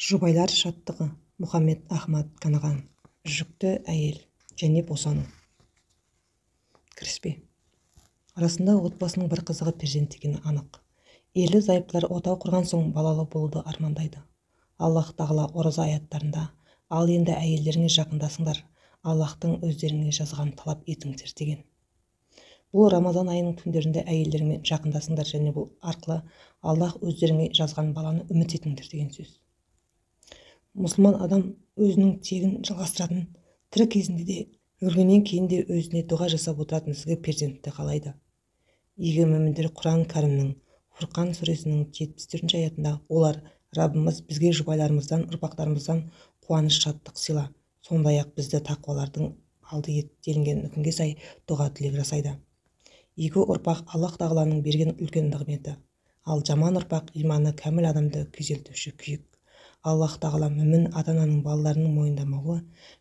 Жұбайлар шаттығы. Мұхаммед Ахмад Канаған. Жүкті әйел және босану. Кіріспе. Арасында отбасының бір қызығы перзент екені анық. Ерлі зайыптылар отау құрған соң балалы болуды армандайды. Аллах тағала ораза аяттарында: "Ал енді әйелдеріңе жақындасыңдар, Аллахтың өздеріңе жазған талап етіңдер" деген. Бұл Рамазан айының түндерінде әйелдеріңмен жақындасыңдар және бұл арқылы Аллах өздеріңе жазған баланы үміт етіңдер деген сөз. Мұсылман адам өзінің тегін жалғастыратын, тірі кезінде де өлгеннен кейін де өзіне дұға жасап отыратын ізгі перзентті қалайды. Игі мүміндер Құран кәрімнің Фурқан сүресінің 74 аятында: "Олар: Раббымыз, бізге жұбайларымыздан, ұрпақтарымыздан қуаныш, шаттық сыйла, сондай-ақ бізді тақуалардың алды ет" делінген үкімге сай дұға тілек жасайды. Игі ұрпақ Аллах тағаланың берген үлкен нығметі, ал жаман ұрпақ иманы кәміл адамды күйзелтуші күйік. Аллах тағала мүмін ата-ананың балаларының мойындамауы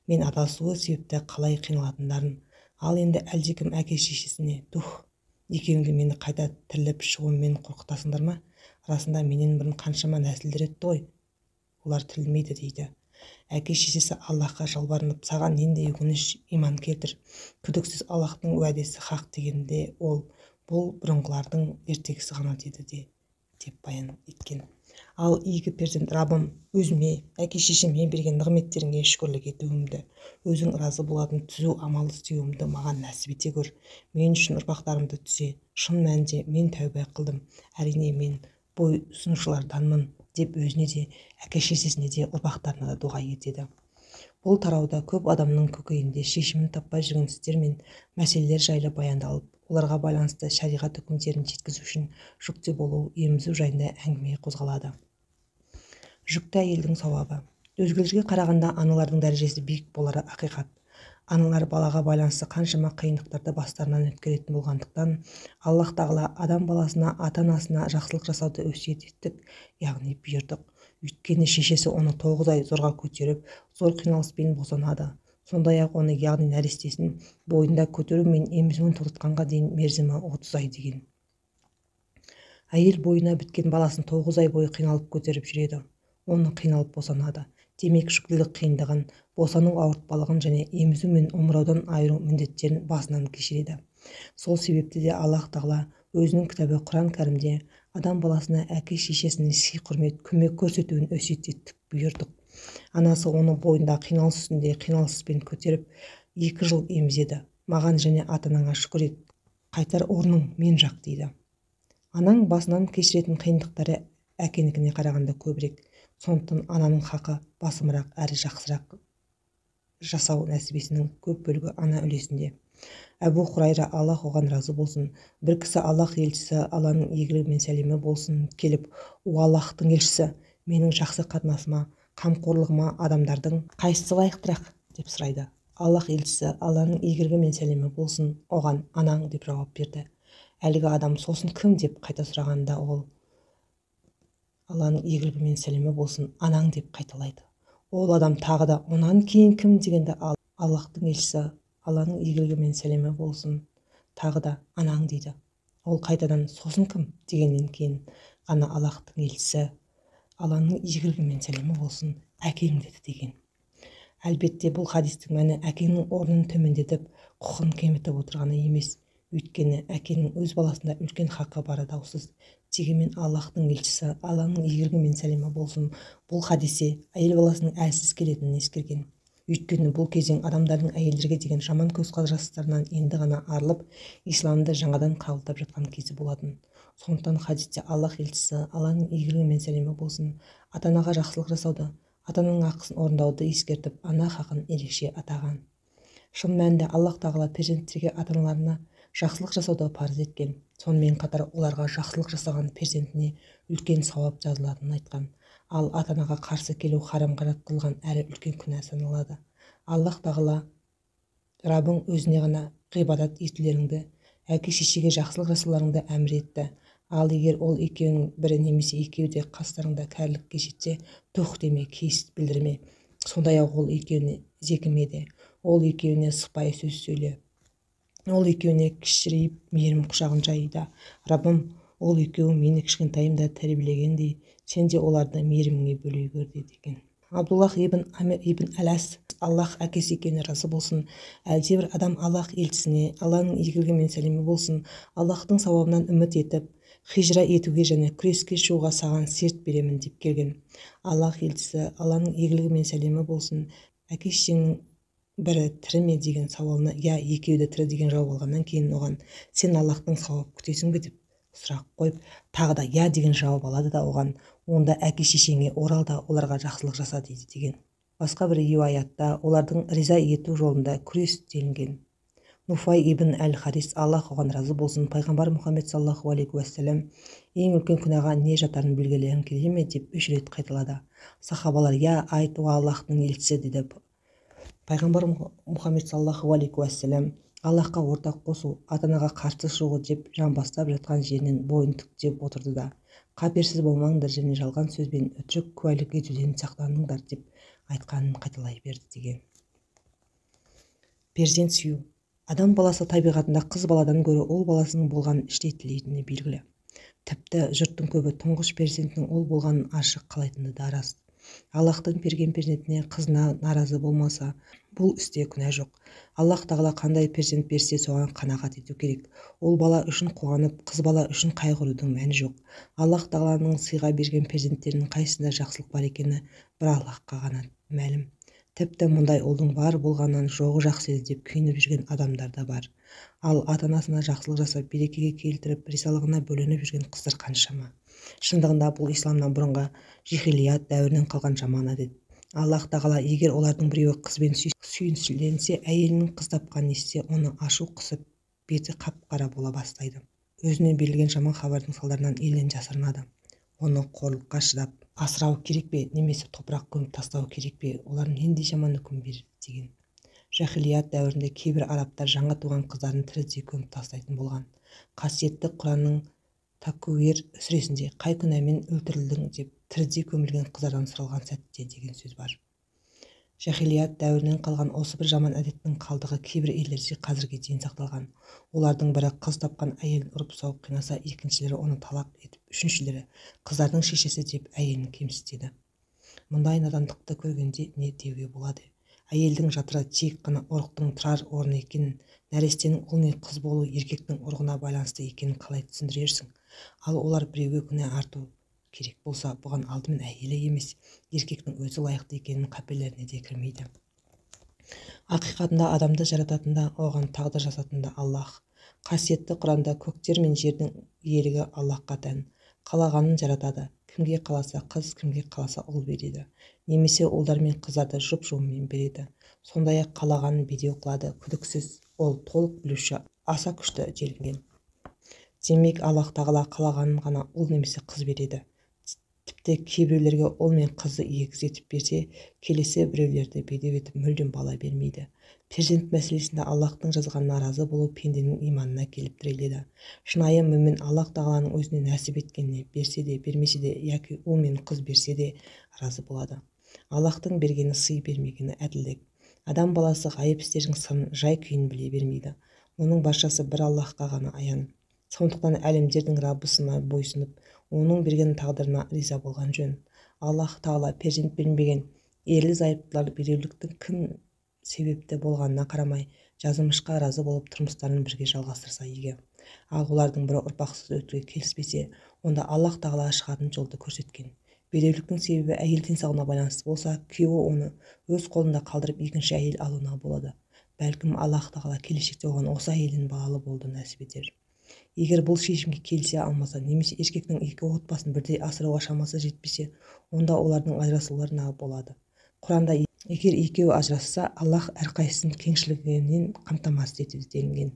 мен адасуы себепті қалай қиналатындарын, ал енді әлдекім әке-шешесіне: "Тух, екеуіңді мені қайта тіріліп шығуыммен қорқытасыңдар ма? Расында менен бұрын қаншама нәсілдер өтті ғой, олар тірілмейді" дейді. Әке-шешесі Аллахқа жалбарынып: "Саған нендей өкініш, иман келтір. Күдіксіз Аллахтың уәдесі хақ" дегенде ол: "Бұл бұрынғылардың ертегісі ғана" деді деп баян еткен. Ал игі перзент: "Раббым, өзіме, әке-шешеме берген нығметтеріңе шүкірлік етуімді, өзің разы болатын түзу амал істеуімді маған нәсіп ете көр. Мен үшін ұрпақтарымды түзе. Шын мәнінде мен тәубә қылдым. Әрине мен бойсұнушыларданмын" деп өзіне де, әке-шешесіне де, ұрпақтарына да дұға етеді. Бұл тарауда көп адамның көкейінде шешімін таппай жүрген істер мен мәселелер жайлы баяндалып, оларға байланысты шариғат үкімдерін жеткізу үшін жүкте болу, емізу жайында әңгіме қозғалады. Жүкті әйелдің сауабы. Өзгелерге қарағанда аналардың дәрежесі биік болары ақиқат. Аналар балаға байланысты қаншама қиындықтарды бастарынан өткеретін болғандықтан, Аллах тағала адам баласына, ата-анасына жақсылық жасауды өсиет еттік, яғни бұйырдық. Өйткені шешесі оны 9 ай зорға көтеріп, зор қиналыспен босанады. Сондай-ақ оны, яғни нәрестесін, бойында көтеру мен емізуін тоқтатқанға дейін мерзімі 30 ай деген. Әйел бойына біткен баласын 9 ай бойы қиналып көтеріп жүреді. Оны қиналып босанады. Демек, жүктілік қиындығын, босану ауыртпалығын және емізу мен омыраудан айыру міндеттерін басынан кешіреді. Сол себепті де Аллах тағала өзінің кітабы Құран кәрімде адам баласына әке-шешесіне сый-құрмет, көмек көрсетуін өсиет еттік, бұйырдық. Анасы оны бойында қиналыс үстінде қиналыспен көтеріп 2 жыл емізеді. Маған және ата-анаңа шүкір ет, қайтар орның мен жақ дейді. Анаң басынан кешіретін қиындықтары әкенікіне қарағанда көбірек. Сондықтан ананың хақы басымырақ әрі жақсырақ жасау нәсібесінің көп бөлігі ана үлесінде. Әбу Хурайра, Аллах оған разы болсын, бір кісі Аллах елшісі, Алланың игілігі мен сәлемі болсын, келіп: "О Аллахтың елшісі, менің жақсы қатынасыма, қамқорлығыма адамдардың қайсысы лайықтырақ?" деп сұрайды. Аллах елшісі, Алланың игілігі мен сәлемі болсын, оған: "Анаң" деп жауап берді. Әлгі адам: "Сосын кім?" деп қайта сұрағанда ол: "Алланың игілігі мен сәлемі болсын, анаң" деп қайталайды. Ол адам тағы да: "Онан кейін кім?" дегенде Аллахтың елшісі, Алланың игілігі мен сәлемі болсын, тағы да: "Анаң" дейді. Ол қайтадан: "Сосын кім?" дегеннен кейін ғана Аллахтың елшісі, Алланың игілігі мен сәлемі болсын, "Әкең" деді деген. Әлбетте, бұл хадистің мәні әкеңнің орнын төмендетіп, құқын кемітіп отырғаны емес. Өйткені әкенің өз баласында үлкен хақы бары даусыз. Дегенмен Аллахтың елшісі, Алланың игілігі мен сәлемі болсын, бұл хадисте әйел баласының әлсіз келетінін ескерген. Өйткені бұл кезең адамдардың әйелдерге деген жаман көзқарастарынан енді ғана арылып, исламды жаңадан қабылдап жатқан кезі болатын. Сондықтан хадисте Аллах елшісі, Алланың игілігі мен сәлемі болсын, ата-анаға жақсылық жасауды, ата-ананың ақысын орындауды ескертіп, ана хақын ерекше атаған. Шын мәнінде Аллах тағала перзенттерге ата-аналарына жақсылық жасауды парыз еткен. Сонымен қатар оларға жақсылық жасаған перзентіне үлкен сауап жазылатынын айтқан. Ал ата-анаға қарсы келу харамға жатқызылған әрі үлкен күнә саналады. Аллах тағала: "Раббың өзіне ғана ғибадат етулеріңді, әке-шешеге жақсылық жасауларыңды әмір етті. Ал егер ол екеуінің бірі немесе екеуі де қастарыңда кәрілікке жетсе, тух деме, кейіс білдірме. Сондай-ақ ол екеуіне зекіме де, ол екеуіне сыпайы сөз сөйле, ол екеуіне кішірейіп мейірім құшағын жай да. Раббым, ол екеуі мені кішкентайымда тәрбиелегендей, сен де оларды мейіріміңе бөлей көр дейді екен. Абдуллах ибн Амир ибн Алас, Аллах әкесі екеніне разы болсын, әлдебір адам Аллах елшісіне, Алланың игілігі мен сәлемі болсын, Аллахтың сауабынан үміт етіп, хижра етуге және күреске шығуға саған серт беремін деп келген. Аллах елшісі, Алланың игілігі мен сәлемі болсын, әке-шешеңнің бірі тірі ме деген сауалына я, екеуі де тірі деген жауап алғаннан кейін оған сен Аллахтың сауап күтесің бе деп сұрақ қойып, тағы да я деген жауап алады да оған онда әке-шешеңе орал да оларға жақсылық жаса дейді деген. Басқа бір риуаятта олардың риза ету жолында күрес делінген. Нуфай ибн әл-Харис, Аллах оған разы болсын, пайғамбар Мұхаммед саллаллаху алейхи уассалам ең үлкен күнәға не жатарын білгілерің келе ме деп 3 рет қайталады. Сахабалар я айт, о Аллахтың елшісі деді. Пайғамбар Мұхаммед саллаллаху алейхи уассалам Аллахқа ортақ қосу, ата-анаға қарсы шығу деп жамбастап жатқан жерінен бойын тіктеп отырды да қаперсіз болмаңдар және жалған сөзбен өтірік куәлік етуден сақтаныңдар деп айтқанын қайталай берді деген. Перзент сүю. Адам баласы табиғатында қыз баладан гөрі ұл баласының болғанын іштей тілейтіні белгілі. Тіпті жұрттың көбі тұңғыш перзентінің ұл болғанын ашық қалайтыны да рас. Аллахтың берген перзентіне қызына наразы болмаса, бұл істе күнә жоқ. Аллах тағала қандай перзент берсе соған қанағат ету керек. Ол бала үшін қуанып, қыз бала үшін қайғырудың мәні жоқ. Аллах тағаланың сыйға берген перзенттерінің қайсында жақсылық бар екені бір Аллахқа ғана мәлім. Тіпті мұндай ұлдың бар болғаннан жоғы жақсы еді деп күйініп жүрген адамдар да бар. Ал ата-анасына жақсылық жасап, берекеге келтіріп, ризалығына бөленіп жүрген қыздар қаншама. Шындығында бұл исламнан бұрынғы жихилият дәуірінен қалған жаман әдет. Аллах тағала егер олардың біреуі қызбен сүйіншіленсе, әйелінің қыз тапқанын естісе, оны ашу қысып, беті қап-қара бола бастайды. Өзіне берілген жаман хабардың салдарынан елден жасырынады. Оны қорлыққа шыдап асырау керек пе, немесе топырақ көміп тастау керек пе, олар нендей жаман үкім берді деген. Жахилият дәуірінде кейбір арабтар жаңа туған қыздарын тірідей көміп тастайтын болған. Қасиетті Құранның Такуир сүресінде қай күнәмен өлтірілдің деп тірідей көмілген қыздардан сұралған сәтте деген сөз бар. Жахилият дәуірінен қалған осы бір жаман әдеттің қалдығы кейбір елдерде қазірге дейін сақталған. Олардың бірі қыз тапқан әйелін ұрып-соғып қинаса, екіншілері оны талақ етіп, үшіншілері қыздардың шешесі деп әйелін кемсітеді. Мұндай надандықты көргенде не деуге болады? Әйелдің жатыры тек қана ұрықтың тұрар орны екенін, нәрестенің ұл не қыз болуы еркектің ұрығына байланысты екенін қалай түсіндірерсің? Ал олар біреуге күнә арту керек болса, бұған алдымен әйелі емес, еркектің өзі лайықты екенін қапелеріне де кірмейді. Ақиқатында адамды жарататында, оған тағдыр жасатында Аллах. Қасиетті Құранда көктер мен жердің иелігі Аллахқа тән. Қалағанын жаратады. Кімге қаласа қыз, кімге қаласа ұл береді. Немесе ұлдар мен қыздарды жұп-жұмымен береді. Сондай-ақ қалағанын бедеу қылады. Күдіксіз, ол толық білуші, аса күшті делінген. Демек, Аллах тағала қалағанын ғана ұл немесе қыз береді. Тіпті кейбіреулерге ұл мен қызды егіз етіп берсе, келесі біреулерді бедеу етіп мүлдем бала бермейді. Перзент мәселесінде Аллахтың жазғанына разы болу пенденің иманына келіп тіреледі. Шынайы мүмин Аллах тағаланың өзіне нәсіп еткеніне берсе де, бермесе де, яки ұл мен қыз берсе де разы болады. Аллахтың бергені сый, бермегені әділдік. Адам баласы ғайып істердің сырын, жай күйін біле бермейді. Оның баршасы бір Аллахқа ғана аян. Сондықтан әлемдердің Раббысына бойсынып, оның берген тағдырына риза болған жөн. Аллах тағала перзент бермеген ерлі-зайыптылар бедеуліктің кім себепті болғанына қарамай, жазымышқа разы болып тұрмыстарын бірге жалғастырса игі. Ал олардың бірі ұрпақсыз өтуге келіспесе, онда Аллах тағала шығатын жолды көрсеткен. Бедеуліктің себебі әйел денсаулығына байланысты болса, күйеуі оны өз қолында қалдырып екінші әйел алуына болады. Бәлкім Аллах тағала келешекте оған осы әйелден балалы болуды нәсіп етер. Егер бұл шешімге келісе алмаса, немесе еркектің екі отбасын бірдей асырауға шамасы жетпесе, онда олардың ажырасуларына болады. Құранда егер екеуі ажырасса, Аллах әрқайсысын кеңшілігінен қамтамасыз етеді делінген.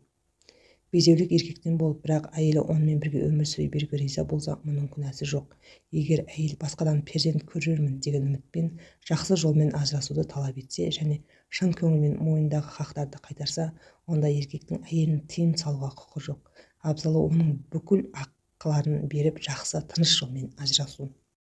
Бедеулік еркектен болып, бірақ әйелі онымен бірге өмір сүре беруге риза болса, мұның күнәсі жоқ. Егер әйел басқадан перзент көрермін деген үмітпен жақсы жолмен ажырасуды талап етсе және шын көңілмен мойнындағы хақтарды қайтарса, онда еркектің әйелін тыйым салуға құқы жоқ. Абзалы оның бүкіл ақыларын беріп жақсы тыныш жолмен ажырасу.